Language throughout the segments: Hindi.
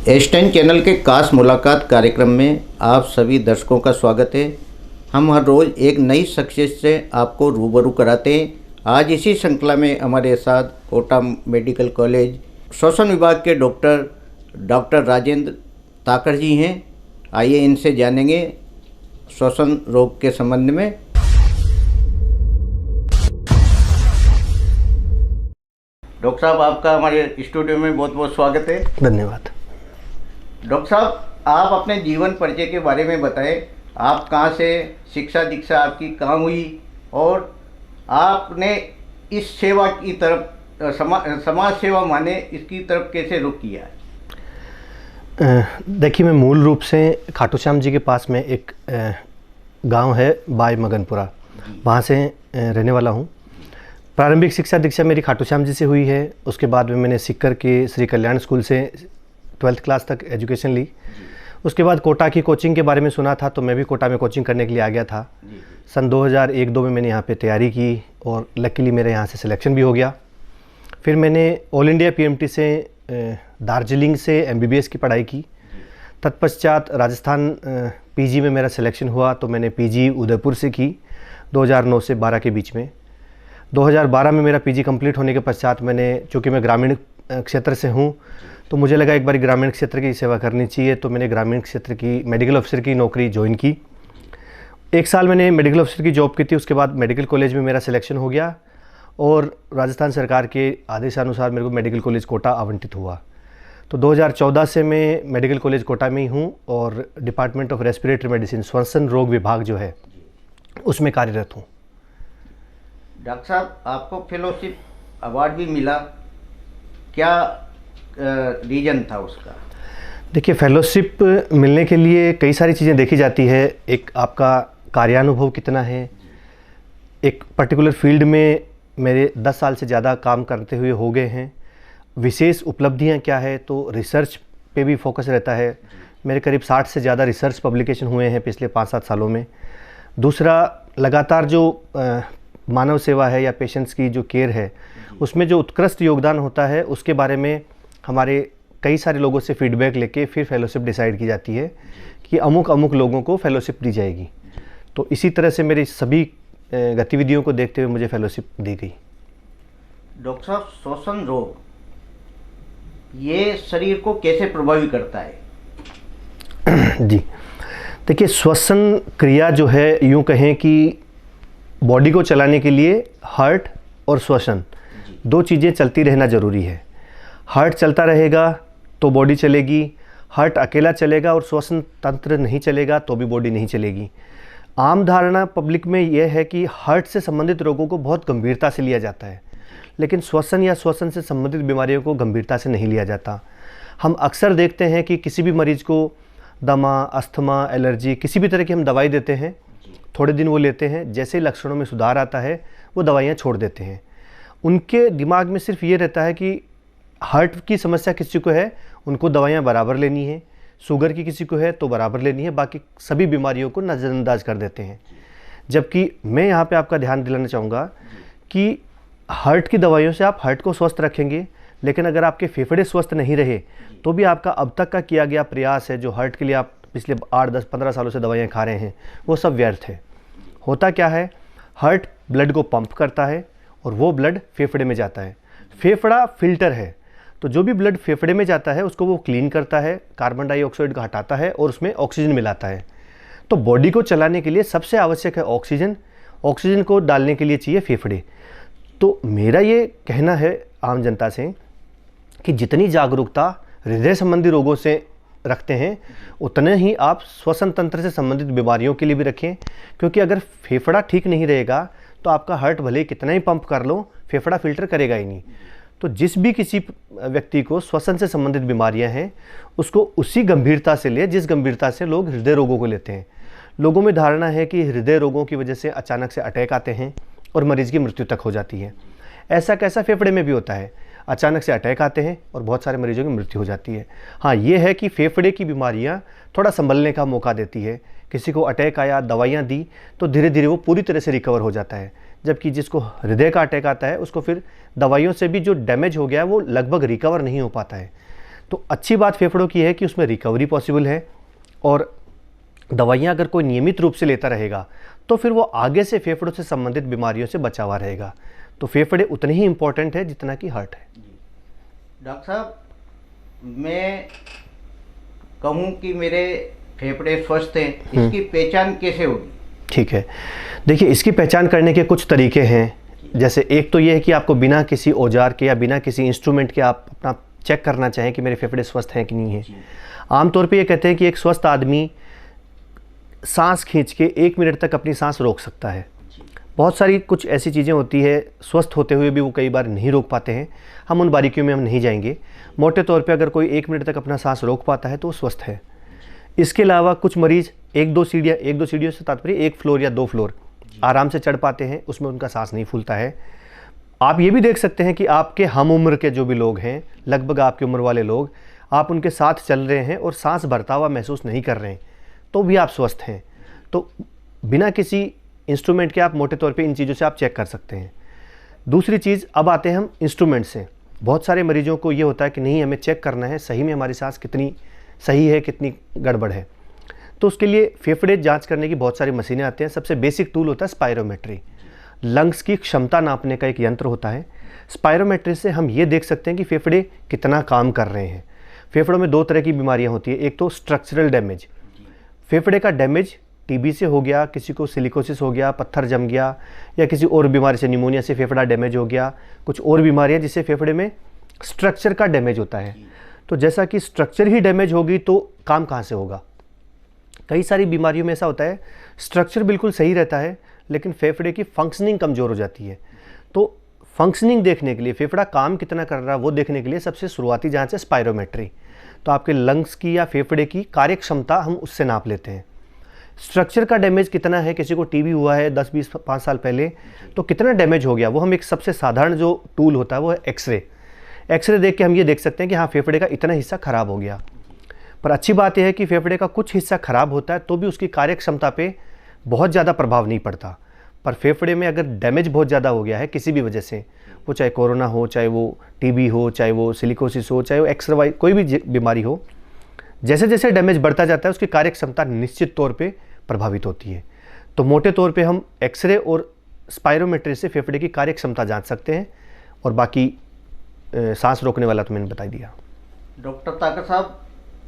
एस10 चैनल के खास मुलाकात कार्यक्रम में आप सभी दर्शकों का स्वागत है। हम हर रोज़ एक नई शख्सियत से आपको रूबरू कराते हैं। आज इसी श्रृंखला में हमारे साथ कोटा मेडिकल कॉलेज श्वसन विभाग के डॉक्टर राजेंद्र ताकर जी हैं। आइए इनसे जानेंगे श्वसन रोग के संबंध में। डॉक्टर साहब, आपका हमारे स्टूडियो में बहुत बहुत स्वागत है। धन्यवाद। डॉक्टर साहब, आप अपने जीवन परिचय के बारे में बताएं। आप कहाँ से, शिक्षा दीक्षा आपकी कहाँ हुई और आपने इस सेवा की तरफ समाज सेवा माने इसकी तरफ कैसे रुख किया है? देखिए, मैं मूल रूप से खाटू श्याम जी के पास में एक गांव है बाय मगनपुरा, वहाँ से रहने वाला हूँ। प्रारंभिक शिक्षा दीक्षा मेरी खाटू श्याम जी से हुई है। उसके बाद में मैंने सीकर के श्री कल्याण स्कूल से 12th क्लास तक एजुकेशन ली। उसके बाद कोटा की कोचिंग के बारे में सुना था तो मैं भी कोटा में कोचिंग करने के लिए आ गया था। सन 2001-2 में मैंने यहाँ पे तैयारी की और लकीली मेरे यहाँ से सिलेक्शन भी हो गया। फिर मैंने ऑल इंडिया पीएमटी से दार्जिलिंग से MBBS की पढ़ाई की। तत्पश्चात राजस्थान पीजी में मेरा सिलेक्शन हुआ तो मैंने पीजी उदयपुर से की 2009 से 12 के बीच में। 2012 में मेरा पीजी कंप्लीट होने के पश्चात मैंने, चूँकि मैं ग्रामीण क्षेत्र से हूँ, तो मुझे लगा एक बार ग्रामीण क्षेत्र की सेवा करनी चाहिए, तो मैंने ग्रामीण क्षेत्र की मेडिकल ऑफिसर की नौकरी ज्वाइन की। 1 साल मैंने मेडिकल ऑफिसर की जॉब की थी। उसके बाद मेडिकल कॉलेज में मेरा सिलेक्शन हो गया और राजस्थान सरकार के आदेशानुसार मेरे को मेडिकल कॉलेज कोटा आवंटित हुआ। तो 2014 से मैं मेडिकल कॉलेज कोटा में ही हूँ और डिपार्टमेंट ऑफ रेस्पिरेटरी मेडिसिन श्वसन रोग विभाग जो है उसमें कार्यरत हूँ। डॉक्टर साहब, आपको फेलोशिप अवार्ड भी मिला, क्या रीजन था उसका? देखिए, फेलोशिप मिलने के लिए कई सारी चीज़ें देखी जाती है। एक आपका कार्यानुभव कितना है, एक पर्टिकुलर फील्ड में मेरे 10 साल से ज़्यादा काम करते हुए हो गए हैं, विशेष उपलब्धियां क्या है, तो रिसर्च पे भी फोकस रहता है। मेरे करीब 60 से ज़्यादा रिसर्च पब्लिकेशन हुए हैं पिछले 5-7 सालों में। दूसरा, लगातार जो मानव सेवा है या पेशेंट्स की जो केयर है उसमें जो उत्कृष्ट योगदान होता है उसके बारे में हमारे कई सारे लोगों से फीडबैक लेके फिर फेलोशिप डिसाइड की जाती है कि अमुक लोगों को फेलोशिप दी जाएगी। तो इसी तरह से मेरी सभी गतिविधियों को देखते हुए मुझे फेलोशिप दी गई। डॉक्टर साहब, श्वसन रोग ये शरीर को कैसे प्रभावित करता है? जी, देखिए, श्वसन क्रिया जो है, यूँ कहें कि बॉडी को चलाने के लिए हार्ट और श्वसन 2 चीज़ें चलती रहना ज़रूरी है। हार्ट चलता रहेगा तो बॉडी चलेगी, हार्ट अकेला चलेगा और श्वसन तंत्र नहीं चलेगा तो भी बॉडी नहीं चलेगी। आम धारणा पब्लिक में यह है कि हार्ट से संबंधित रोगों को बहुत गंभीरता से लिया जाता है, लेकिन श्वसन या श्वसन से संबंधित बीमारियों को गंभीरता से नहीं लिया जाता। हम अक्सर देखते हैं कि किसी भी मरीज़ को दमा, अस्थमा, एलर्जी, किसी भी तरह की हम दवाई देते हैं, थोड़े दिन वो लेते हैं, जैसे ही लक्षणों में सुधार आता है वो दवाइयाँ छोड़ देते हैं। उनके दिमाग में सिर्फ ये रहता है कि हार्ट की समस्या किसी को है उनको दवाइयाँ बराबर लेनी है, शुगर की किसी को है तो बराबर लेनी है, बाकी सभी बीमारियों को नज़रअंदाज कर देते हैं। जबकि मैं यहाँ पे आपका ध्यान दिलाना चाहूँगा कि हार्ट की दवाइयों से आप हार्ट को स्वस्थ रखेंगे, लेकिन अगर आपके फेफड़े स्वस्थ नहीं रहे तो भी आपका अब तक का किया गया प्रयास है, जो हार्ट के लिए आप पिछले 8, 10, 15 सालों से दवाइयाँ खा रहे हैं, वो सब व्यर्थ है। होता क्या है, हार्ट ब्लड को पंप करता है और वो ब्लड फेफड़े में जाता है। फेफड़ा फिल्टर है, तो जो भी ब्लड फेफड़े में जाता है उसको वो क्लीन करता है, कार्बन डाइऑक्साइड को हटाता है और उसमें ऑक्सीजन मिलाता है। तो बॉडी को चलाने के लिए सबसे आवश्यक है ऑक्सीजन। ऑक्सीजन को डालने के लिए चाहिए फेफड़े। तो मेरा ये कहना है आम जनता से कि जितनी जागरूकता हृदय संबंधी रोगों से रखते हैं उतने ही आप श्वसन तंत्र से संबंधित बीमारियों के लिए भी रखें, क्योंकि अगर फेफड़ा ठीक नहीं रहेगा तो आपका हार्ट भले ही कितना ही पंप कर लो, फेफड़ा फिल्टर करेगा ही नहीं। तो जिस भी किसी व्यक्ति को श्वसन से संबंधित बीमारियां हैं उसको उसी गंभीरता से ले जिस गंभीरता से लोग हृदय रोगों को लेते हैं। लोगों में धारणा है कि हृदय रोगों की वजह से अचानक से अटैक आते हैं और मरीज़ की मृत्यु तक हो जाती है। ऐसा कैसा फेफड़े में भी होता है, अचानक से अटैक आते हैं और बहुत सारे मरीजों की मृत्यु हो जाती है। हाँ, ये है कि फेफड़े की बीमारियां थोड़ा संभलने का मौका देती है। किसी को अटैक आया, दवाइयाँ दी तो धीरे धीरे वो पूरी तरह से रिकवर हो जाता है, जबकि जिसको हृदय का अटैक आता है उसको फिर दवाइयों से भी जो डैमेज हो गया है वो लगभग रिकवर नहीं हो पाता है। तो अच्छी बात फेफड़ों की है कि उसमें रिकवरी पॉसिबल है, और दवाइयाँ अगर कोई नियमित रूप से लेता रहेगा तो फिर वो आगे से फेफड़ों से संबंधित बीमारियों से बचा हुआ रहेगा। तो फेफड़े उतने ही इम्पोर्टेंट है जितना कि हार्ट है। डॉक्टर साहब, मैं कहूँ कि मेरे फेफड़े स्वस्थ हैं, इसकी पहचान कैसे होगी? ठीक है, देखिए इसकी पहचान करने के कुछ तरीके हैं। जैसे एक तो ये है कि आपको बिना किसी औजार के या बिना किसी इंस्ट्रूमेंट के आप अपना चेक करना चाहें कि मेरे फेफड़े स्वस्थ हैं कि नहीं है। आमतौर पे ये कहते हैं कि एक स्वस्थ आदमी सांस खींच के 1 मिनट तक अपनी सांस रोक सकता है। बहुत सारी कुछ ऐसी चीज़ें होती है स्वस्थ होते हुए भी वो कई बार नहीं रोक पाते हैं, हम उन बारीकियों में हम नहीं जाएंगे। मोटे तौर पे अगर कोई 1 मिनट तक अपना सांस रोक पाता है तो वो स्वस्थ है। इसके अलावा कुछ मरीज़ 1-2 सीढ़ियों से तात्पर्य 1 फ्लोर या 2 फ्लोर आराम से चढ़ पाते हैं, उसमें उनका सांस नहीं फूलता है। आप ये भी देख सकते हैं कि आपके हम उम्र के जो भी लोग हैं, लगभग आपकी उम्र वाले लोग, आप उनके साथ चल रहे हैं और सांस भरता हुआ महसूस नहीं कर रहे हैं, तो भी आप स्वस्थ हैं। तो बिना किसी इंस्ट्रूमेंट के आप मोटे तौर पे इन चीज़ों से आप चेक कर सकते हैं। दूसरी चीज़, अब आते हैं हम इंस्ट्रूमेंट से। बहुत सारे मरीजों को ये होता है कि नहीं, हमें चेक करना है सही में हमारी सांस कितनी सही है, कितनी गड़बड़ है। तो उसके लिए फेफड़े जांच करने की बहुत सारी मशीनें आती हैं। सबसे बेसिक टूल होता है स्पायरोमेट्री। लंग्स की क्षमता नापने का एक यंत्र होता है। स्पायरोमेट्री से हम ये देख सकते हैं कि फेफड़े कितना काम कर रहे हैं। फेफड़ों में 2 तरह की बीमारियां होती है। एक तो स्ट्रक्चरल डैमेज, फेफड़े का डैमेज टीबी से हो गया, किसी को सिलिकोसिस हो गया, पत्थर जम गया, या किसी और बीमारी से, निमोनिया से फेफड़ा डैमेज हो गया, कुछ और बीमारियां जिससे फेफड़े में स्ट्रक्चर का डैमेज होता है। तो जैसा कि स्ट्रक्चर ही डैमेज होगी तो काम कहाँ से होगा। कई सारी बीमारियों में ऐसा होता है, स्ट्रक्चर बिल्कुल सही रहता है लेकिन फेफड़े की फंक्शनिंग कमज़ोर हो जाती है। तो फंक्शनिंग देखने के लिए, फेफड़ा काम कितना कर रहा है वो देखने के लिए सबसे शुरुआती जांच है स्पायरोमेट्री। तो आपके लंग्स की या फेफड़े की कार्य क्षमता हम उससे नाप लेते हैं। स्ट्रक्चर का डैमेज कितना है, किसी को टीबी हुआ है 10-20-5 साल पहले, तो कितना डैमेज हो गया, वो हम एक सबसे साधारण जो टूल होता है वो है एक्सरे। एक्सरे देख के हम ये देख सकते हैं कि हाँ, फेफड़े का इतना हिस्सा खराब हो गया। पर अच्छी बात यह है कि फेफड़े का कुछ हिस्सा खराब होता है तो भी उसकी कार्य क्षमता पे बहुत ज़्यादा प्रभाव नहीं पड़ता। पर फेफड़े में अगर डैमेज बहुत ज़्यादा हो गया है किसी भी वजह से, वो चाहे कोरोना हो, चाहे वो टीबी हो, चाहे वो सिलिकोसिस हो, चाहे वो एक्सरे कोई भी बीमारी हो, जैसे जैसे डैमेज बढ़ता जाता है उसकी कार्य क्षमता निश्चित तौर पे प्रभावित होती है। तो मोटे तौर पे हम एक्सरे और स्पायरोमेट्री से फेफड़े की कार्य क्षमता जांच सकते हैं। और बाकी सांस रोकने वाला तो मैंने बता दिया। डॉक्टर ताकत साहब,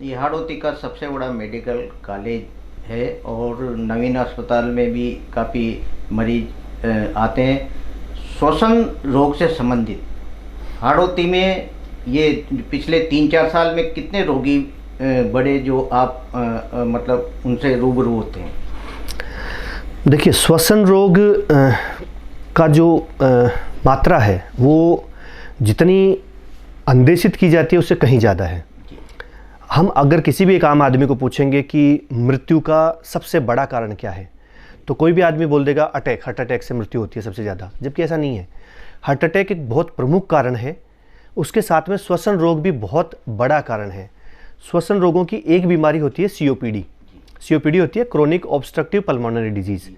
ये हाड़ौती का सबसे बड़ा मेडिकल कॉलेज है और नवीन अस्पताल में भी काफ़ी मरीज आते हैं। श्वसन रोग से संबंधित हाड़ौती में ये पिछले 3-4 साल में कितने रोगी बड़े जो आप मतलब उनसे रूबरू होते हैं? देखिए, श्वसन रोग का जो मात्रा है वो जितनी अंदेशित की जाती है उससे कहीं ज़्यादा है। हम अगर किसी भी एक आम आदमी को पूछेंगे कि मृत्यु का सबसे बड़ा कारण क्या है, तो कोई भी आदमी बोल देगा हार्ट अटैक से मृत्यु होती है सबसे ज़्यादा, जबकि ऐसा नहीं है। हार्ट अटैक एक बहुत प्रमुख कारण है, उसके साथ में श्वसन रोग भी बहुत बड़ा कारण है। श्वसन रोगों की एक बीमारी होती है सीओपीडी। सीओपीडी होती है chronic obstructive pulmonary disease.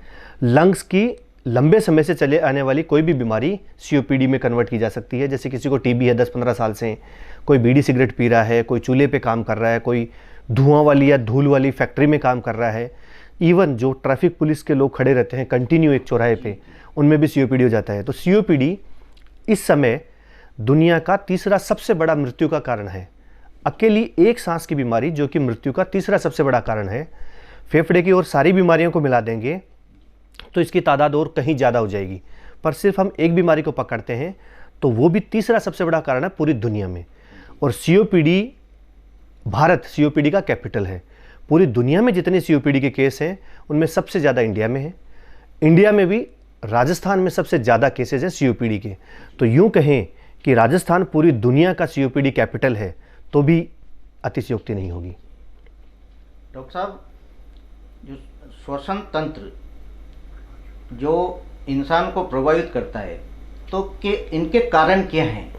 Lungs की लंबे समय से चले आने वाली कोई भी बीमारी सीओपीडी में कन्वर्ट की जा सकती है। जैसे किसी को टीबी है 10-15 साल से, कोई बीड़ी सिगरेट पी रहा है, कोई चूल्हे पे काम कर रहा है, कोई धुआं वाली या धूल वाली फैक्ट्री में काम कर रहा है, इवन जो ट्रैफिक पुलिस के लोग खड़े रहते हैं कंटिन्यू एक चौराहे पे, उनमें भी सीओपीडी हो जाता है। तो सीओपीडी इस समय दुनिया का तीसरा सबसे बड़ा मृत्यु का कारण है। अकेली एक सांस की बीमारी जो कि मृत्यु का तीसरा सबसे बड़ा कारण है, फेफड़े की और सारी बीमारियों को मिला देंगे तो इसकी तादाद और कहीं ज़्यादा हो जाएगी। पर सिर्फ हम एक बीमारी को पकड़ते हैं तो वो भी तीसरा सबसे बड़ा कारण है पूरी दुनिया में। और सीओपीडी, भारत सीओपीडी का कैपिटल है। पूरी दुनिया में जितने सीओपीडी के केस हैं उनमें सबसे ज़्यादा इंडिया में है। इंडिया में भी राजस्थान में सबसे ज़्यादा केसेज हैं सीओपीडी के। तो यूँ कहें कि राजस्थान पूरी दुनिया का सीओपीडी कैपिटल है तो भी अतिशयोक्ति नहीं होगी। डॉक्टर साहब, जो श्वसन तंत्र जो इंसान को प्रभावित करता है, तो इनके कारण क्या हैं?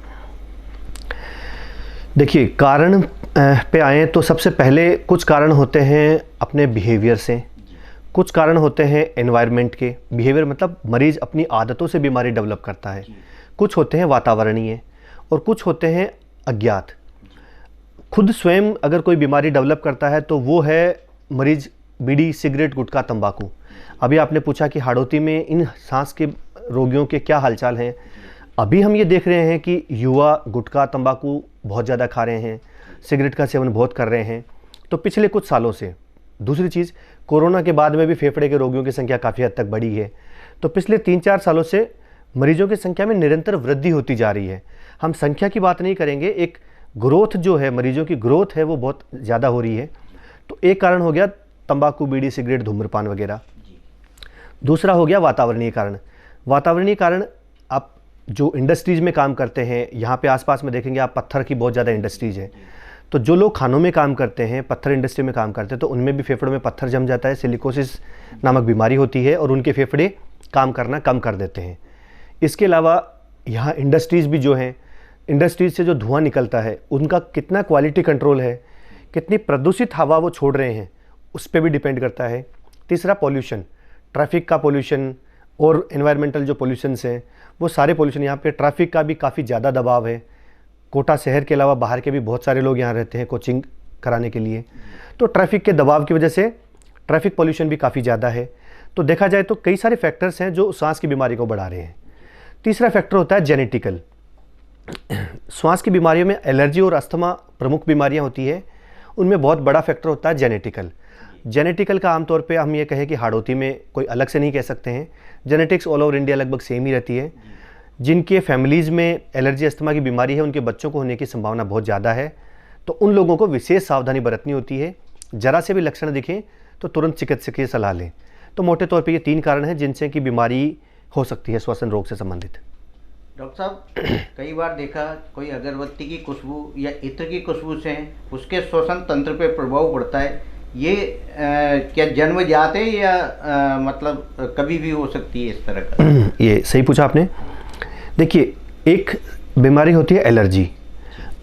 देखिए, कारण पे आए तो सबसे पहले कुछ कारण होते हैं अपने बिहेवियर से, कुछ कारण होते हैं एनवायरनमेंट के। बिहेवियर मतलब मरीज़ अपनी आदतों से बीमारी डेवलप करता है। कुछ होते हैं वातावरणीय और कुछ होते हैं अज्ञात। खुद स्वयं अगर कोई बीमारी डेवलप करता है तो वो है मरीज बीड़ी, सिगरेट, गुटखा, तंबाकू। अभी आपने पूछा कि हाड़ौती में इन सांस के रोगियों के क्या हालचाल हैं। अभी हम ये देख रहे हैं कि युवा गुटखा, तंबाकू बहुत ज़्यादा खा रहे हैं, सिगरेट का सेवन बहुत कर रहे हैं। तो पिछले कुछ सालों से, दूसरी चीज़, कोरोना के बाद में भी फेफड़े के रोगियों की संख्या काफ़ी हद तक बढ़ी है। तो पिछले 3-4 सालों से मरीजों की संख्या में निरंतर वृद्धि होती जा रही है। हम संख्या की बात नहीं करेंगे, एक ग्रोथ जो है, मरीजों की ग्रोथ है वो बहुत ज़्यादा हो रही है। तो एक कारण हो गया तंबाकू, बीड़ी, सिगरेट, धूम्रपान वगैरह। दूसरा हो गया वातावरणीय कारण। वातावरणीय कारण, आप जो इंडस्ट्रीज़ में काम करते हैं, यहाँ पे आसपास में देखेंगे आप, पत्थर की बहुत ज़्यादा इंडस्ट्रीज़ है। तो जो लोग खानों में काम करते हैं, पत्थर इंडस्ट्री में काम करते हैं, तो उनमें भी फेफड़ों में पत्थर जम जाता है, सिलिकोसिस नामक बीमारी होती है और उनके फेफड़े काम करना कम कर देते हैं। इसके अलावा यहाँ इंडस्ट्रीज़ भी जो हैं, इंडस्ट्रीज से जो धुआं निकलता है उनका कितना क्वालिटी कंट्रोल है, कितनी प्रदूषित हवा वो छोड़ रहे हैं, उस पर भी डिपेंड करता है। तीसरा पॉल्यूशन, ट्रैफिक का पॉल्यूशन और एनवायरमेंटल जो पॉल्यूशंस हैं वो सारे पॉल्यूशन, यहाँ पे ट्रैफिक का भी काफ़ी ज़्यादा दबाव है। कोटा शहर के अलावा बाहर के भी बहुत सारे लोग यहाँ रहते हैं कोचिंग कराने के लिए। तो ट्रैफिक के दबाव की वजह से ट्रैफिक पॉल्यूशन भी काफ़ी ज़्यादा है। तो देखा जाए तो कई सारे फैक्टर्स हैं जो सांस की बीमारी को बढ़ा रहे हैं। तीसरा फैक्टर होता है जेनेटिकल। श्वास की बीमारियों में एलर्जी और अस्थमा प्रमुख बीमारियां होती है, उनमें बहुत बड़ा फैक्टर होता है जेनेटिकल। जेनेटिकल का आमतौर पे हम ये कहें कि हाड़ौती में कोई अलग से नहीं कह सकते हैं, जेनेटिक्स ऑल ओवर इंडिया लगभग सेम ही रहती है। जिनके फैमिलीज़ में एलर्जी, अस्थमा की बीमारी है, उनके बच्चों को होने की संभावना बहुत ज़्यादा है। तो उन लोगों को विशेष सावधानी बरतनी होती है। ज़रा से भी लक्षण दिखें तो तुरंत चिकित्सकीय सलाह लें। तो मोटे तौर पे ये 3 कारण हैं जिनसे कि बीमारी हो सकती है श्वसन रोग से संबंधित। डॉक्टर साहब, कई बार देखा कोई अगरबत्ती की खुशबू या इत्र की खुशबू से उसके श्वसन तंत्र पे प्रभाव पड़ता है। ये क्या जन्मजात है या मतलब कभी भी हो सकती है इस तरह का? ये सही पूछा आपने। देखिए, एक बीमारी होती है एलर्जी।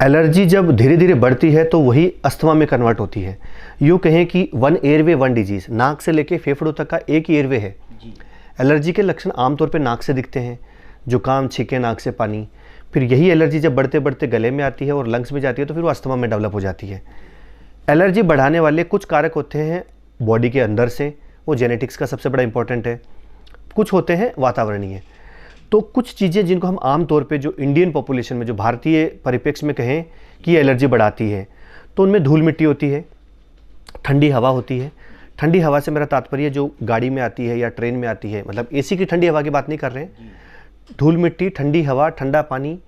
एलर्जी जब धीरे धीरे बढ़ती है तो वही अस्थमा में कन्वर्ट होती है। यूँ कहें कि 1 एयरवे 1 डिजीज़, नाक से लेके फेफड़ों तक का एक ही एयरवे है। एलर्जी के लक्षण आमतौर पे नाक से दिखते हैं, जुकाम, छींके, नाक से पानी। फिर यही एलर्जी जब बढ़ते बढ़ते गले में आती है और लंग्स में जाती है तो फिर वो अस्थमा में डेवलप हो जाती है। एलर्जी बढ़ाने वाले कुछ कारक होते हैं बॉडी के अंदर से, वो जेनेटिक्स का सबसे बड़ा इंपॉर्टेंट है। कुछ होते हैं वातावरणीय। तो कुछ चीज़ें जिनको हम आम तौर पे जो इंडियन पॉपुलेशन में, जो भारतीय परिप्रेक्ष्य में कहें कि एलर्जी बढ़ाती है, तो उनमें धूल मिट्टी होती है, ठंडी हवा होती है। ठंडी हवा से मेरा तात्पर्य जो गाड़ी में आती है या ट्रेन में आती है, मतलब एसी की ठंडी हवा की बात नहीं कर रहे हैं। धूल मिट्टी, ठंडी हवा, ठंडा पानी,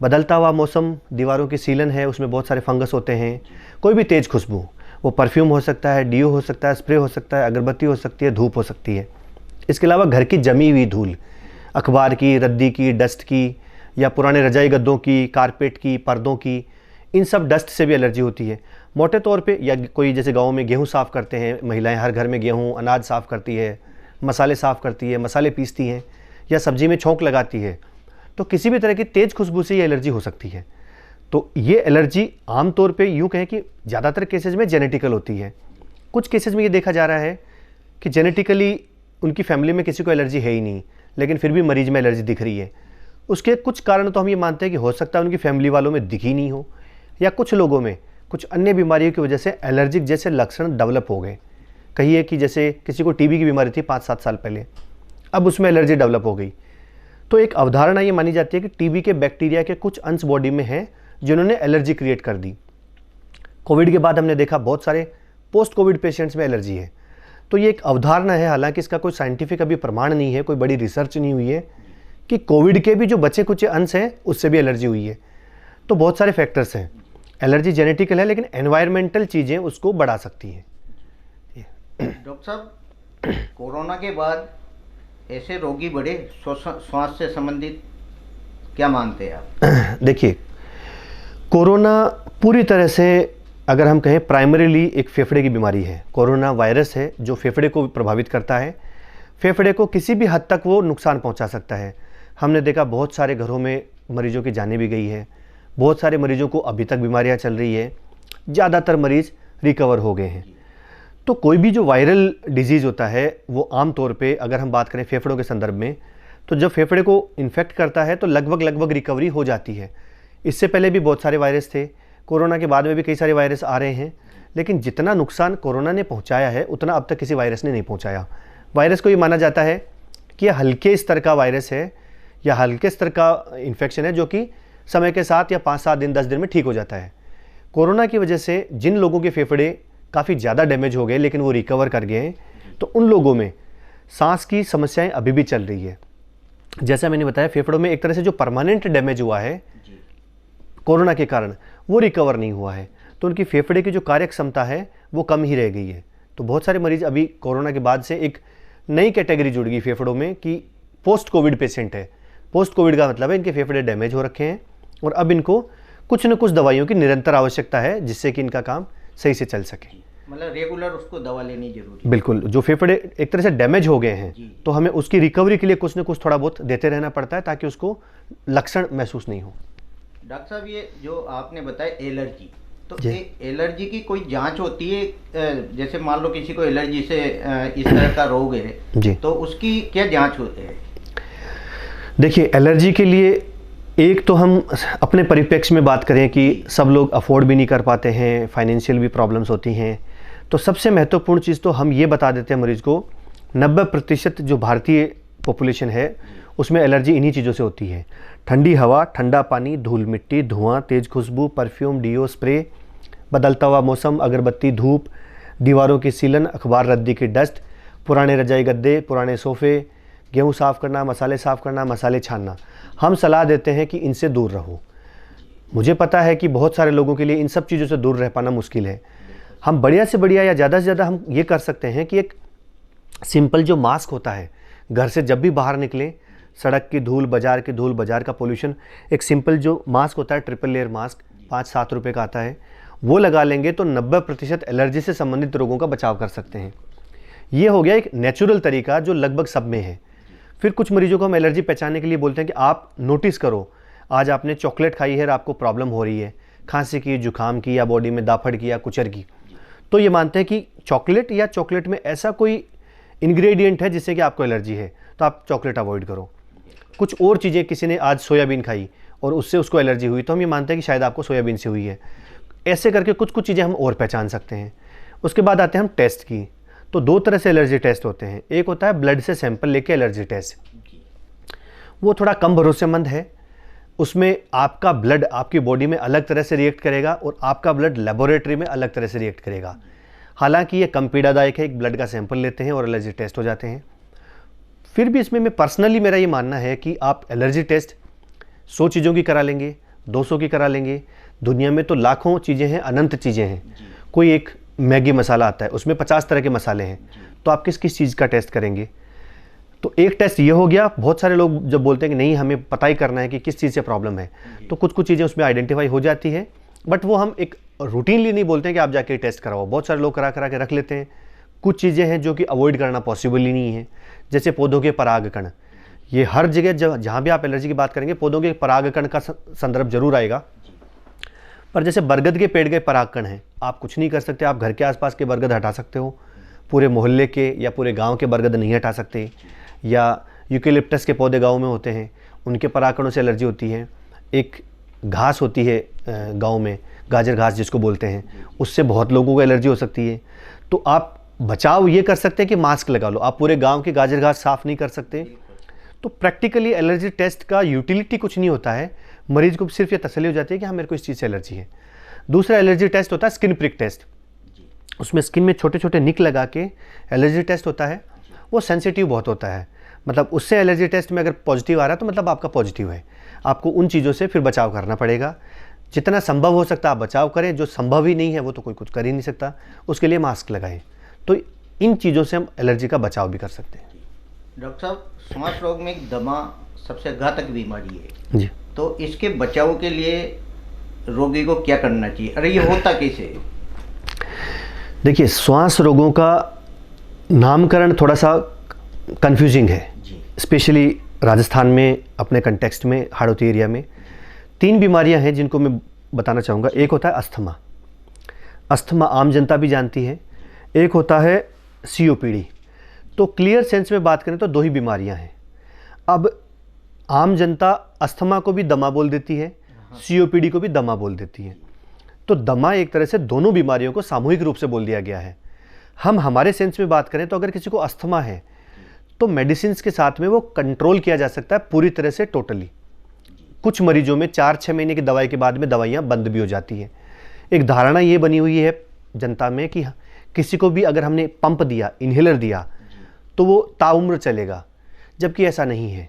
बदलता हुआ मौसम, दीवारों की सीलन है उसमें बहुत सारे फंगस होते हैं, कोई भी तेज़ खुशबू, वो परफ्यूम हो सकता है, डीओ हो सकता है, स्प्रे हो सकता है, अगरबत्ती हो सकती है, धूप हो सकती है। इसके अलावा घर की जमी हुई धूल, अखबार की, रद्दी की, डस्ट की, या पुराने रजाई गद्दों की, कारपेट की, पर्दों की, इन सब डस्ट से भी एलर्जी होती है मोटे तौर पे। या कोई जैसे गाँव में गेहूँ साफ़ करते हैं महिलाएँ, हर घर में गेहूँ अनाज साफ़ करती है, मसाले साफ़ करती है, मसाले पीसती हैं या सब्जी में छौंक लगाती है, तो किसी भी तरह की तेज़ खुशबू से ये एलर्जी हो सकती है। तो ये एलर्जी आमतौर पे यूँ कहें कि ज़्यादातर केसेज में जेनेटिकल होती है। कुछ केसेज में ये देखा जा रहा है कि जेनेटिकली उनकी फैमिली में किसी को एलर्जी है ही नहीं, लेकिन फिर भी मरीज में एलर्जी दिख रही है। उसके कुछ कारण तो हम ये मानते हैं कि हो सकता है उनकी फैमिली वालों में दिखी नहीं हो, या कुछ लोगों में कुछ अन्य बीमारियों की वजह से एलर्जिक जैसे लक्षण डेवलप हो गए। कहिए कि जैसे किसी को टीबी की बीमारी थी 5-7 साल पहले, अब उसमें एलर्जी डेवलप हो गई। तो एक अवधारणा ये मानी जाती है कि टीबी के बैक्टीरिया के कुछ अंश बॉडी में हैं जिन्होंने एलर्जी क्रिएट कर दी। कोविड के बाद हमने देखा बहुत सारे पोस्ट कोविड पेशेंट्स में एलर्जी है। तो ये एक अवधारणा है, हालांकि इसका कोई साइंटिफिक अभी प्रमाण नहीं है, कोई बड़ी रिसर्च नहीं हुई है कि कोविड के भी जो बचे कुछ अंश हैं उससे भी एलर्जी हुई है। तो बहुत सारे फैक्टर्स हैं। एलर्जी जेनेटिकल है, लेकिन एनवायरमेंटल चीज़ें उसको बढ़ा सकती हैं। डॉक्टर साहब, कोरोना के बाद ऐसे रोगी बढ़े श्वास से संबंधित, क्या मानते हैं आप? देखिए, कोरोना पूरी तरह से अगर हम कहें प्राइमरीली एक फेफड़े की बीमारी है। कोरोना वायरस है जो फेफड़े को प्रभावित करता है। फेफड़े को किसी भी हद तक वो नुकसान पहुंचा सकता है। हमने देखा बहुत सारे घरों में मरीजों की जानें भी गई है, बहुत सारे मरीजों को अभी तक बीमारियां चल रही है, ज़्यादातर मरीज रिकवर हो गए हैं। तो कोई भी जो वायरल डिजीज़ होता है वो आम तौर पे अगर हम बात करें फेफड़ों के संदर्भ में, तो जब फेफड़े को इन्फेक्ट करता है तो लगभग रिकवरी हो जाती है। इससे पहले भी बहुत सारे वायरस थे, कोरोना के बाद में भी कई सारे वायरस आ रहे हैं, लेकिन जितना नुकसान कोरोना ने पहुंचाया है उतना अब तक किसी वायरस ने नहीं पहुंचाया। वायरस को ये माना जाता है कि यह हल्के स्तर का वायरस है या हल्के स्तर का इन्फेक्शन है जो कि समय के साथ या 5-7 दिन 10 दिन में ठीक हो जाता है। कोरोना की वजह से जिन लोगों के फेफड़े काफ़ी ज़्यादा डैमेज हो गए लेकिन वो रिकवर कर गए हैं, तो उन लोगों में सांस की समस्याएं अभी भी चल रही है। जैसा मैंने बताया, फेफड़ों में एक तरह से जो परमानेंट डैमेज हुआ है कोरोना के कारण वो रिकवर नहीं हुआ है, तो उनकी फेफड़े की जो कार्य क्षमता है वो कम ही रह गई है। तो बहुत सारे मरीज अभी कोरोना के बाद से एक नई कैटेगरी जुड़ गई फेफड़ों में कि पोस्ट कोविड पेशेंट है। पोस्ट कोविड का मतलब है इनके फेफड़े डैमेज हो रखे हैं और अब इनको कुछ न कुछ दवाइयों की निरंतर आवश्यकता है जिससे कि इनका काम सही से चल सके। मतलब रेगुलर उसको दवा लेनी जरूरी है। बिल्कुल, जो फेफड़े एक तरह से डैमेज हो गए हैं तो हमें उसकी रिकवरी के लिए कुछ न कुछ थोड़ा बहुत देते रहना पड़ता है ताकि उसको लक्षण महसूस नहीं हो। डॉक्टर साहब, ये जो आपने बताया एलर्जी, तो ये एलर्जी की कोई जांच होती है? जैसे मान लो किसी को एलर्जी से इस तरह का रोग है जी, तो उसकी क्या जांच होती है? देखिए, एलर्जी के लिए एक तो हम अपने परिप्रेक्ष्य में बात करें कि सब लोग अफोर्ड भी नहीं कर पाते हैं, फाइनेंशियल भी प्रॉब्लम्स होती हैं, तो सबसे महत्वपूर्ण चीज़ तो हम ये बता देते हैं मरीज़ को 90% जो भारतीय पॉपुलेशन है उसमें एलर्जी इन्हीं चीज़ों से होती है। ठंडी हवा, ठंडा पानी, धूल मिट्टी, धुआं, तेज़ खुशबू, परफ्यूम, डिओ स्प्रे, बदलता हुआ मौसम, अगरबत्ती, धूप, दीवारों की सीलन, अखबार रद्दी की डस्ट, पुराने रजाई गद्दे, पुराने सोफ़े, गेहूँ साफ़ करना, मसाले साफ़ करना, मसाले छानना। हम सलाह देते हैं कि इनसे दूर रहो। मुझे पता है कि बहुत सारे लोगों के लिए इन सब चीज़ों से दूर रह पाना मुश्किल है। हम बढ़िया से बढ़िया या ज़्यादा से ज़्यादा हम ये कर सकते हैं कि एक सिंपल जो मास्क होता है, घर से जब भी बाहर निकलें, सड़क की धूल, बाज़ार की धूल, बाज़ार का पोल्यूशन, एक सिंपल जो मास्क होता है ट्रिपल लेयर मास्क 5-7 रुपये का आता है, वो लगा लेंगे तो 90% एलर्जी से संबंधित रोगों का बचाव कर सकते हैं। ये हो गया एक नेचुरल तरीका जो लगभग सब में है। फिर कुछ मरीजों को हम एलर्जी पहचानने के लिए बोलते हैं कि आप नोटिस करो, आज आपने चॉकलेट खाई है और आपको प्रॉब्लम हो रही है, खांसी की, जुकाम की, या बॉडी में दाफड़ की या कुचर की, तो ये मानते हैं कि चॉकलेट या चॉकलेट में ऐसा कोई इंग्रेडिएंट है जिससे कि आपको एलर्जी है, तो आप चॉकलेट अवॉइड करो। कुछ और चीज़ें, किसी ने आज सोयाबीन खाई और उससे उसको एलर्जी हुई, तो हम ये मानते हैं कि शायद आपको सोयाबीन से हुई है। ऐसे करके कुछ कुछ चीज़ें हम और पहचान सकते हैं। उसके बाद आते हैं हम टेस्ट की। तो 2 तरह से एलर्जी टेस्ट होते हैं। एक होता है ब्लड से सैंपल लेके एलर्जी टेस्ट, वो थोड़ा कम भरोसेमंद है। उसमें आपका ब्लड आपकी बॉडी में अलग तरह से रिएक्ट करेगा और आपका ब्लड लेबोरेटरी में अलग तरह से रिएक्ट करेगा। हालांकि ये कम पीड़ादायक है, एक ब्लड का सैंपल लेते हैं और एलर्जी टेस्ट हो जाते हैं। फिर भी इसमें मैं पर्सनली मेरा ये मानना है कि आप एलर्जी टेस्ट 100 चीज़ों की करा लेंगे, 200 की करा लेंगे, दुनिया में तो लाखों चीज़ें हैं, अनंत चीज़ें हैं। कोई एक मैगी मसाला आता है, उसमें 50 तरह के मसाले हैं, तो आप किस किस चीज़ का टेस्ट करेंगे? तो एक टेस्ट ये हो गया। बहुत सारे लोग जब बोलते हैं कि नहीं हमें पता ही करना है कि किस चीज़ से प्रॉब्लम है, तो कुछ कुछ चीज़ें उसमें आइडेंटिफाई हो जाती है, बट वो हम एक रूटीनली नहीं बोलते हैं कि आप जाके टेस्ट कराओ। बहुत सारे लोग करा के रख लेते हैं। कुछ चीज़ें हैं जो कि अवॉइड करना पॉसिबल ही नहीं है, जैसे पौधों के परागकण। ये हर जगह जहाँ भी आप एलर्जी की बात करेंगे पौधों के परागकण का संदर्भ जरूर आएगा, पर जैसे बरगद के पेड़ के परागकण हैं, आप कुछ नहीं कर सकते। आप घर के आसपास के बरगद हटा सकते हो, पूरे मोहल्ले के या पूरे गांव के बरगद नहीं हटा सकते। या यूकेलिप्टस के पौधे गांव में होते हैं, उनके परागकणों से एलर्जी होती है। एक घास होती है गांव में, गाजर घास जिसको बोलते हैं, उससे बहुत लोगों को एलर्जी हो सकती है। तो आप बचाव ये कर सकते हैं कि मास्क लगा लो। आप पूरे गांव की गाजर घास साफ़ नहीं कर सकते। तो प्रैक्टिकली एलर्जी टेस्ट का यूटिलिटी कुछ नहीं होता है, मरीज को सिर्फ ये तसल्ली हो जाती है कि हाँ मेरे को इस चीज़ से एलर्जी है। दूसरा एलर्जी टेस्ट होता है स्किन प्रिक टेस्ट। उसमें स्किन में छोटे छोटे निक लगा के एलर्जी टेस्ट होता है। वो सेंसिटिव बहुत होता है, मतलब उससे एलर्जी टेस्ट में अगर पॉजिटिव आ रहा है तो मतलब आपका पॉजिटिव है। आपको उन चीज़ों से फिर बचाव करना पड़ेगा। जितना संभव हो सकता है आप बचाव करें, जो संभव ही नहीं है वो तो कोई कुछ कर ही नहीं सकता, उसके लिए मास्क लगाएं। तो इन चीज़ों से हम एलर्जी का बचाव भी कर सकते हैं। डॉक्टर साहब, श्वास रोग में दमा सबसे घातक बीमारी है जी, तो इसके बचाव के लिए रोगी को क्या करना चाहिए? अरे ये होता कैसे? देखिए, श्वास रोगों का नामकरण थोड़ा सा कंफ्यूजिंग है, स्पेशली राजस्थान में, अपने कंटेक्स्ट में, हाड़ौती एरिया में। 3 बीमारियां हैं जिनको मैं बताना चाहूँगा। एक होता है अस्थमा। अस्थमा आम जनता भी जानती है। एक होता है COPD। तो क्लियर सेंस में बात करें तो 2 ही बीमारियां हैं। अब आम जनता अस्थमा को भी दमा बोल देती है, COPD को भी दमा बोल देती है। तो दमा एक तरह से दोनों बीमारियों को सामूहिक रूप से बोल दिया गया है। हम हमारे सेंस में बात करें तो अगर किसी को अस्थमा है तो मेडिसिन के साथ में वो कंट्रोल किया जा सकता है पूरी तरह से, टोटली। कुछ मरीजों में 4-6 महीने की दवाई के बाद में दवाइयाँ बंद भी हो जाती हैं। एक धारणा ये बनी हुई है जनता में कि किसी को भी अगर हमने पंप दिया, इन्हेलर दिया, तो वो ताउम्र चलेगा, जबकि ऐसा नहीं है।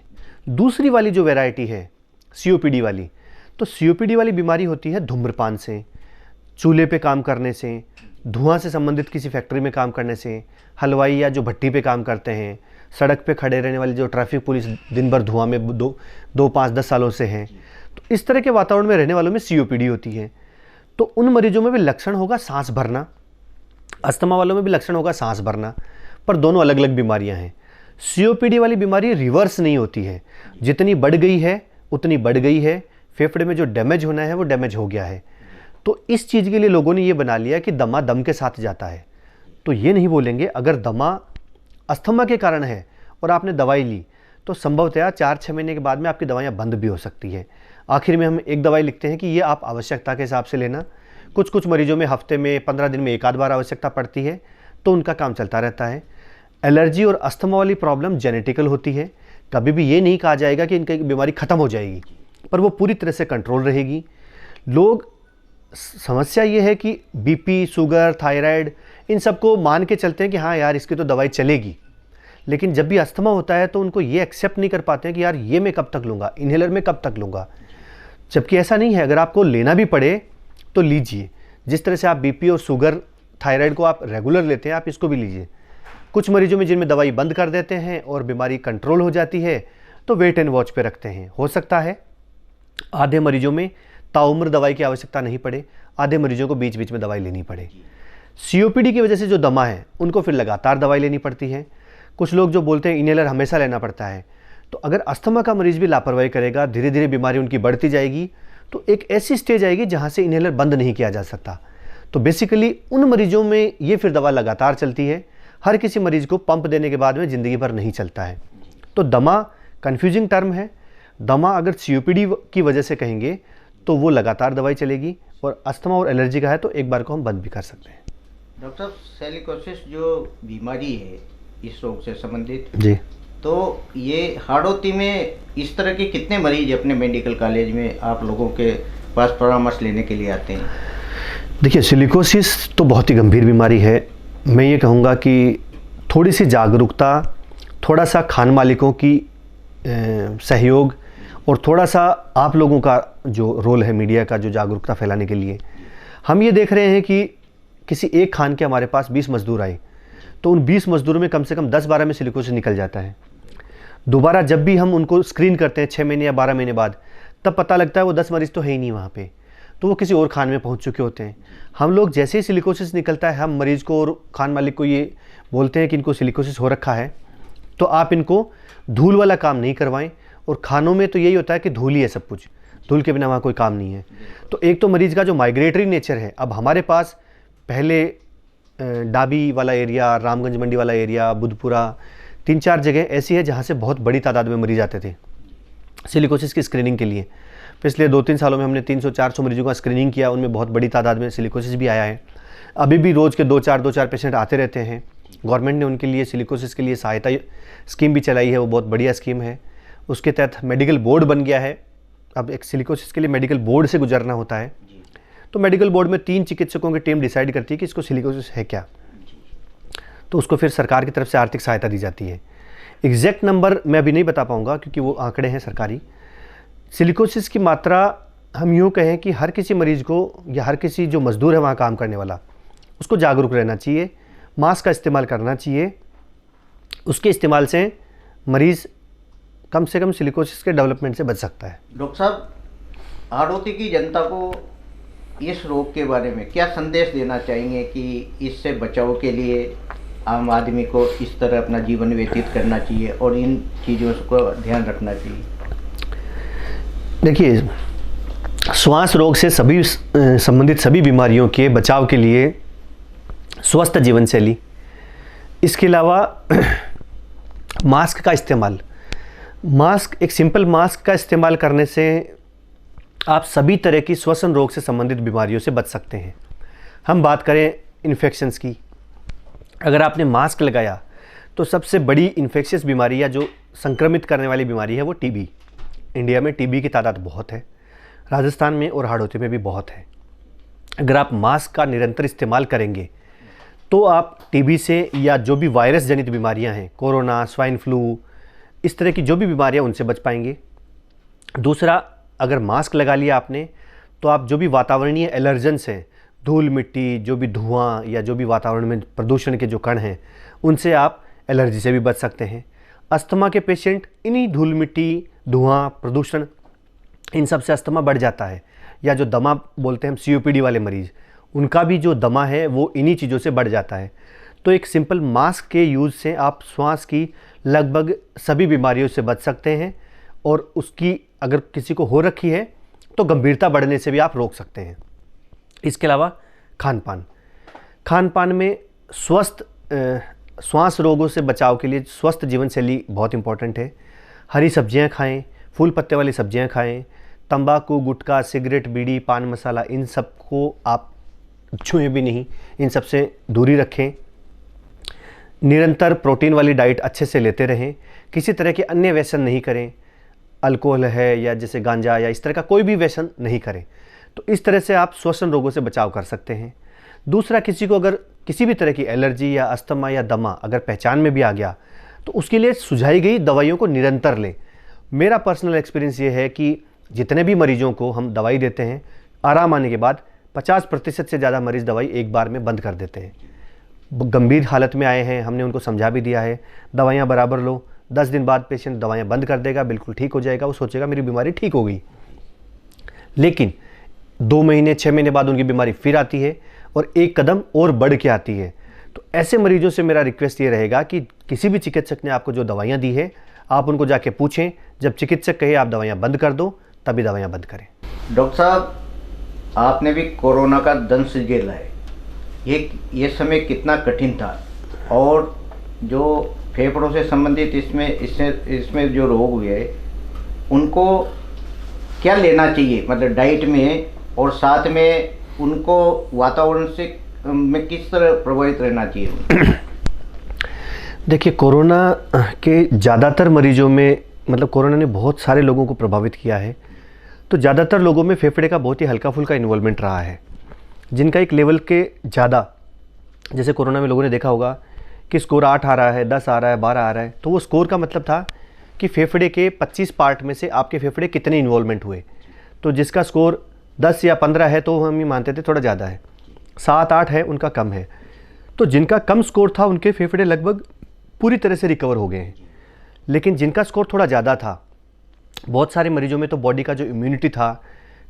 दूसरी वाली जो वैरायटी है COPD वाली, तो COPD वाली बीमारी होती है धूम्रपान से, चूल्हे पे काम करने से, धुआं से संबंधित किसी फैक्ट्री में काम करने से, हलवाई या जो भट्टी पे काम करते हैं, सड़क पे खड़े रहने वाली जो ट्रैफिक पुलिस दिन भर धुआं में 5-10 सालों से हैं, तो इस तरह के वातावरण में रहने वालों में COPD होती है। तो उन मरीजों में भी लक्षण होगा सांस भरना, अस्थमा वालों में भी लक्षण होगा सांस भरना, पर दोनों अलग अलग बीमारियां हैं। COPD वाली बीमारी रिवर्स नहीं होती है, जितनी बढ़ गई है उतनी बढ़ गई है, फेफड़े में जो डैमेज होना है वो डैमेज हो गया है। तो इस चीज़ के लिए लोगों ने ये बना लिया कि दमा दम के साथ जाता है। तो ये नहीं बोलेंगे अगर दमा अस्थमा के कारण है और आपने दवाई ली तो संभवतः 4-6 महीने के बाद में आपकी दवाइयाँ बंद भी हो सकती है। आखिर में हम एक दवाई लिखते हैं कि ये आप आवश्यकता के हिसाब से लेना। कुछ मरीजों में हफ्ते में 15 दिन में 1-आध बार आवश्यकता पड़ती है, तो उनका काम चलता रहता है। एलर्जी और अस्थमा वाली प्रॉब्लम जेनेटिकल होती है, कभी भी ये नहीं कहा जाएगा कि इनकी बीमारी ख़त्म हो जाएगी, पर वो पूरी तरह से कंट्रोल रहेगी। लोग समस्या ये है कि BP, शुगर, थायराइड, इन सबको मान के चलते हैं कि हाँ यार इसकी तो दवाई चलेगी, लेकिन जब भी अस्थमा होता है तो उनको ये एक्सेप्ट नहीं कर पाते हैं कि यार ये मैं कब तक लूँगा, इन्हेलर में कब तक लूँगा, जबकि ऐसा नहीं है। अगर आपको लेना भी पड़े तो लीजिए, जिस तरह से आप BP और शुगर, थायराइड को आप रेगुलर लेते हैं, आप इसको भी लीजिए। कुछ मरीजों में जिनमें दवाई बंद कर देते हैं और बीमारी कंट्रोल हो जाती है तो वेट एंड वॉच पे रखते हैं। हो सकता है आधे मरीजों में ताउम्र दवाई की आवश्यकता नहीं पड़े, आधे मरीजों को बीच बीच में दवाई लेनी पड़े। COPD की वजह से जो दमा है उनको फिर लगातार दवाई लेनी पड़ती है। कुछ लोग जो बोलते हैं इन्हेलर हमेशा लेना पड़ता है, तो अगर अस्थमा का मरीज भी लापरवाही करेगा, धीरे धीरे बीमारी उनकी बढ़ती जाएगी, तो एक ऐसी स्टेज आएगी जहाँ से इन्हेलर बंद नहीं किया जा सकता। तो बेसिकली उन मरीजों में ये फिर दवा लगातार चलती है। हर किसी मरीज को पंप देने के बाद में ज़िंदगी भर नहीं चलता है। तो दमा कन्फ्यूजिंग टर्म है। दमा अगर COPD की वजह से कहेंगे तो वो लगातार दवाई चलेगी, और अस्थमा और एलर्जी का है तो एक बार को हम बंद भी कर सकते हैं। डॉक्टर साहब, सेलिकोसिस जो बीमारी है इस रोग से संबंधित जी, तो ये हाड़ौती में इस तरह के कितने मरीज अपने मेडिकल कॉलेज में आप लोगों के पास परामर्श लेने के लिए आते हैं? देखिए सिलिकोसिस तो बहुत ही गंभीर बीमारी है। मैं ये कहूँगा कि थोड़ी सी जागरूकता, थोड़ा सा खान मालिकों की सहयोग और थोड़ा सा आप लोगों का जो रोल है मीडिया का, जो जागरूकता फैलाने के लिए। हम ये देख रहे हैं कि किसी एक खान के हमारे पास 20 मजदूर आए तो उन 20 मजदूरों में कम से कम 10-12 में सिलिकोसिस निकल जाता है। दोबारा जब भी हम उनको स्क्रीन करते हैं 6 महीने या 12 महीने बाद, तब पता लगता है वो 10 मरीज तो है ही नहीं वहाँ पे, तो वो किसी और खान में पहुँच चुके होते हैं। हम लोग जैसे ही सिलिकोसिस निकलता है हम मरीज़ को और खान मालिक को ये बोलते हैं कि इनको सिलिकोसिस हो रखा है, तो आप इनको धूल वाला काम नहीं करवाएं। और खानों में तो यही होता है कि धूल ही है सब कुछ, धूल के बिना वहाँ कोई काम नहीं है। तो एक तो मरीज़ का जो माइग्रेटरी नेचर है, अब हमारे पास पहले डाबी वाला एरिया, रामगंज मंडी वाला एरिया, बुधपुरा, 3-4 जगह ऐसी है जहाँ से बहुत बड़ी तादाद में मरीज आते थे सिलिकोसिस की स्क्रीनिंग के लिए। पिछले 2-3 सालों में हमने 300-400 मरीजों का स्क्रीनिंग किया, उनमें बहुत बड़ी तादाद में सिलिकोसिस भी आया है। अभी भी रोज़ के 2-4 पेशेंट आते रहते हैं। गवर्नमेंट ने उनके लिए सिलिकोसिस के लिए सहायता स्कीम भी चलाई है, वो बहुत बढ़िया स्कीम है। उसके तहत मेडिकल बोर्ड बन गया है। अब एक सिलिकोसिस के लिए मेडिकल बोर्ड से गुजरना होता है, तो मेडिकल बोर्ड में 3 चिकित्सकों की टीम डिसाइड करती है कि इसको सिलिकोसिस है क्या, तो उसको फिर सरकार की तरफ से आर्थिक सहायता दी जाती है। एग्जैक्ट नंबर मैं अभी नहीं बता पाऊँगा क्योंकि वो आंकड़े हैं सरकारी। सिलिकोसिस की मात्रा हम यूँ कहें कि हर किसी मरीज़ को या हर किसी जो मज़दूर है वहाँ काम करने वाला, उसको जागरूक रहना चाहिए, मास्क का इस्तेमाल करना चाहिए। उसके इस्तेमाल से मरीज़ कम से कम सिलिकोसिस के डेवलपमेंट से बच सकता है। डॉक्टर साहब, हाड़ौती की जनता को इस रोग के बारे में क्या संदेश देना चाहेंगे कि इससे बचाव के लिए आम आदमी को इस तरह अपना जीवन व्यतीत करना चाहिए और इन चीज़ों को ध्यान रखना चाहिए? देखिए, श्वास रोग से सभी संबंधित सभी बीमारियों के बचाव के लिए स्वस्थ जीवन शैली, इसके अलावा मास्क का इस्तेमाल, मास्क एक सिंपल मास्क का इस्तेमाल करने से आप सभी तरह की श्वसन रोग से संबंधित बीमारियों से बच सकते हैं। हम बात करें इन्फेक्शंस की, अगर आपने मास्क लगाया तो सबसे बड़ी इन्फेक्शियस बीमारी या जो संक्रमित करने वाली बीमारी है वो टीबी। इंडिया में टीबी की तादाद बहुत है, राजस्थान में और हाड़ौती में भी बहुत है। अगर आप मास्क का निरंतर इस्तेमाल करेंगे तो आप टीबी से या जो भी वायरस जनित बीमारियां हैं, कोरोना, स्वाइन फ्लू, इस तरह की जो भी बीमारियां, उनसे बच पाएंगे। दूसरा, अगर मास्क लगा लिया आपने तो आप जो भी वातावरणीय एलर्जेंस हैं, धूल मिट्टी, जो भी धुआं या जो भी वातावरण में प्रदूषण के जो कण हैं, उनसे आप एलर्जी से भी बच सकते हैं। अस्थमा के पेशेंट इन्हीं धूल मिट्टी, धुआं, प्रदूषण, इन सब से अस्थमा बढ़ जाता है। या जो दमा बोलते हैं हम, सीओपीडी वाले मरीज़, उनका भी जो दमा है वो इन्हीं चीज़ों से बढ़ जाता है। तो एक सिंपल मास्क के यूज़ से आप श्वास की लगभग सभी बीमारियों से बच सकते हैं, और उसकी अगर किसी को हो रखी है तो गंभीरता बढ़ने से भी आप रोक सकते हैं। इसके अलावा खान पान में स्वस्थ श्वास रोगों से बचाव के लिए स्वस्थ जीवन शैली बहुत इंपॉर्टेंट है। हरी सब्जियां खाएं, फूल पत्ते वाली सब्जियां खाएं, तंबाकू, गुटखा, सिगरेट, बीड़ी, पान मसाला, इन सब को आप छुएं भी नहीं, इन सब से दूरी रखें। निरंतर प्रोटीन वाली डाइट अच्छे से लेते रहें, किसी तरह के अन्य व्यसन नहीं करें, अल्कोहल है या जैसे गांजा या इस तरह का कोई भी व्यसन नहीं करें। तो इस तरह से आप श्वसन रोगों से बचाव कर सकते हैं। दूसरा, किसी को अगर किसी भी तरह की एलर्जी या अस्थमा या दमा अगर पहचान में भी आ गया तो उसके लिए सुझाई गई दवाइयों को निरंतर लें। मेरा पर्सनल एक्सपीरियंस ये है कि जितने भी मरीजों को हम दवाई देते हैं, आराम आने के बाद 50% से ज़्यादा मरीज़ दवाई एक बार में बंद कर देते हैं। गंभीर हालत में आए हैं, हमने उनको समझा भी दिया है, दवाइयाँ बराबर लो। 10 दिन बाद पेशेंट दवाइयाँ बंद कर देगा, बिल्कुल ठीक हो जाएगा, वो सोचेगा मेरी बीमारी ठीक हो गई। लेकिन 2 महीने 6 महीने बाद उनकी बीमारी फिर आती है और एक कदम और बढ़ के आती है। तो ऐसे मरीजों से मेरा रिक्वेस्ट ये रहेगा कि किसी भी चिकित्सक ने आपको जो दवाइयाँ दी है, आप उनको जाके पूछें। जब चिकित्सक कहे आप दवाइयाँ बंद कर दो, तभी दवाइयाँ बंद करें। डॉक्टर साहब, आपने भी कोरोना का दंश झेला है। ये समय कितना कठिन था, और जो फेफड़ों से संबंधित इसमें जो रोग हुए उनको क्या लेना चाहिए, मतलब डाइट में, और साथ में उनको वातावरण से में किस तरह प्रभावित रहना चाहिए? देखिए, कोरोना के ज़्यादातर मरीजों में, मतलब कोरोना ने बहुत सारे लोगों को प्रभावित किया है, तो ज़्यादातर लोगों में फेफड़े का बहुत ही हल्का फुल्का इन्वॉल्वमेंट रहा है। जिनका एक लेवल के ज़्यादा, जैसे कोरोना में लोगों ने देखा होगा कि स्कोर 8 आ रहा है, 10 आ रहा है, 12 आ रहा है, तो वो स्कोर का मतलब था कि फेफड़े के 25 पार्ट में से आपके फेफड़े कितने इन्वॉल्वमेंट हुए। तो जिसका स्कोर 10 या 15 है तो हम ये मानते थे थोड़ा ज़्यादा है, 7-8 है उनका कम है। तो जिनका कम स्कोर था उनके फेफड़े लगभग पूरी तरह से रिकवर हो गए हैं। लेकिन जिनका स्कोर थोड़ा ज़्यादा था, बहुत सारे मरीजों में तो बॉडी का जो इम्यूनिटी था,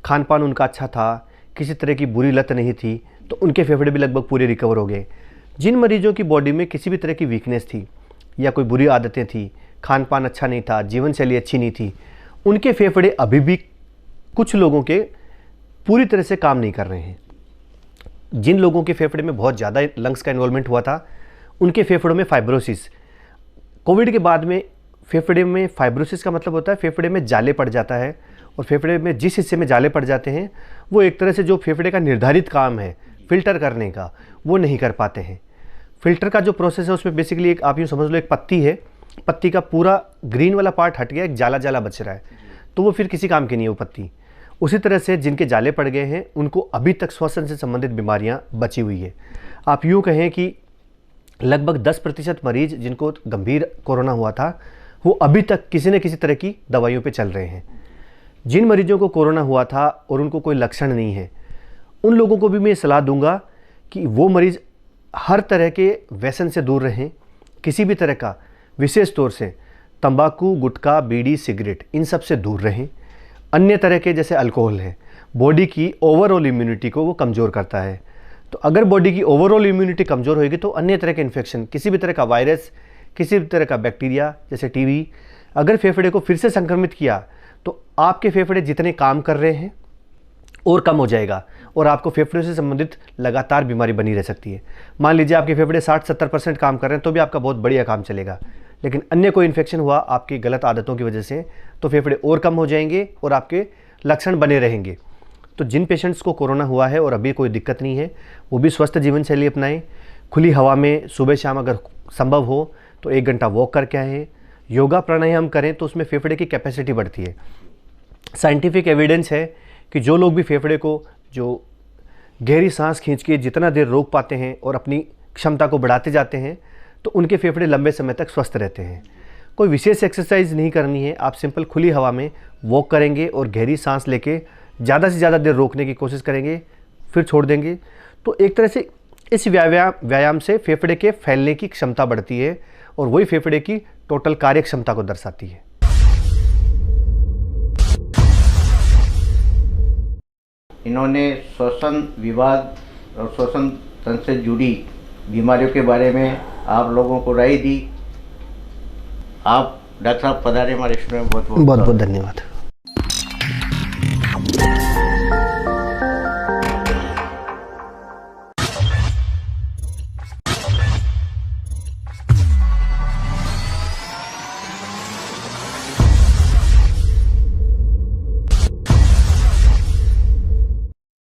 खान पान उनका अच्छा था, किसी तरह की बुरी लत नहीं थी, तो उनके फेफड़े भी लगभग पूरे रिकवर हो गए। जिन मरीजों की बॉडी में किसी भी तरह की वीकनेस थी या कोई बुरी आदतें थी, खान पान अच्छा नहीं था, जीवन शैली अच्छी नहीं थी, उनके फेफड़े अभी भी कुछ लोगों के पूरी तरह से काम नहीं कर रहे हैं। जिन लोगों के फेफड़े में बहुत ज़्यादा लंग्स का इन्वॉल्वमेंट हुआ था, उनके फेफड़ों में फाइब्रोसिस, कोविड के बाद में फेफड़े में फाइब्रोसिस का मतलब होता है फेफड़े में जाले पड़ जाता है, और फेफड़े में जिस हिस्से में जाले पड़ जाते हैं वो एक तरह से जो फेफड़े का निर्धारित काम है फिल्टर करने का, वो नहीं कर पाते हैं। फिल्टर का जो प्रोसेस है उसमें बेसिकली एक, आप यूँ समझ लो, एक पत्ती है, पत्ती का पूरा ग्रीन वाला पार्ट हट गया, एक जाला जाला बच रहा है, तो वो फिर किसी काम की नहीं है वो पत्ती। उसी तरह से जिनके जाले पड़ गए हैं उनको अभी तक श्वसन से संबंधित बीमारियाँ बची हुई है। आप यूँ कहें कि लगभग 10% मरीज जिनको गंभीर कोरोना हुआ था वो अभी तक किसी न किसी तरह की दवाइयों पे चल रहे हैं। जिन मरीजों को कोरोना हुआ था और उनको कोई लक्षण नहीं है, उन लोगों को भी मैं सलाह दूंगा कि वो मरीज़ हर तरह के व्यसन से दूर रहें, किसी भी तरह का, विशेष तौर से तंबाकू, गुटखा, बीड़ी, सिगरेट, इन सब से दूर रहें। अन्य तरह के जैसे अल्कोहल है, बॉडी की ओवरऑल इम्यूनिटी को वो कमज़ोर करता है। तो अगर बॉडी की ओवरऑल इम्यूनिटी कमज़ोर होगी तो अन्य तरह के इन्फेक्शन, किसी भी तरह का वायरस, किसी भी तरह का बैक्टीरिया जैसे टीबी, अगर फेफड़े को फिर से संक्रमित किया तो आपके फेफड़े जितने काम कर रहे हैं और कम हो जाएगा, और आपको फेफड़े से संबंधित लगातार बीमारी बनी रह सकती है। मान लीजिए आपके फेफड़े 60-70% काम कर रहे हैं तो भी आपका बहुत बढ़िया काम चलेगा, लेकिन अन्य कोई इन्फेक्शन हुआ आपकी गलत आदतों की वजह से तो फेफड़े और कम हो जाएंगे और आपके लक्षण बने रहेंगे। तो जिन पेशेंट्स को कोरोना हुआ है और अभी कोई दिक्कत नहीं है, वो भी स्वस्थ जीवन शैली अपनाएं। खुली हवा में सुबह शाम अगर संभव हो तो 1 घंटा वॉक करके आएँ। योगा प्राणायाम करें तो उसमें फेफड़े की कैपेसिटी बढ़ती है। साइंटिफिक एविडेंस है कि जो लोग भी फेफड़े को जो गहरी सांस खींच के जितना देर रोक पाते हैं और अपनी क्षमता को बढ़ाते जाते हैं तो उनके फेफड़े लंबे समय तक स्वस्थ रहते हैं। कोई विशेष एक्सरसाइज नहीं करनी है, आप सिंपल खुली हवा में वॉक करेंगे और गहरी सांस लेके ज़्यादा से ज़्यादा देर रोकने की कोशिश करेंगे, फिर छोड़ देंगे। तो एक तरह से इस व्यायाम से फेफड़े के फैलने की क्षमता बढ़ती है और वही फेफड़े की टोटल कार्य क्षमता को दर्शाती है। इन्होंने श्वसन विभाग और श्वसन तंत्र से जुड़ी बीमारियों के बारे में आप लोगों को राय दी। आप डॉक्टर साहब पधारे हमारे स्टूडियो में, बहुत बहुत धन्यवाद।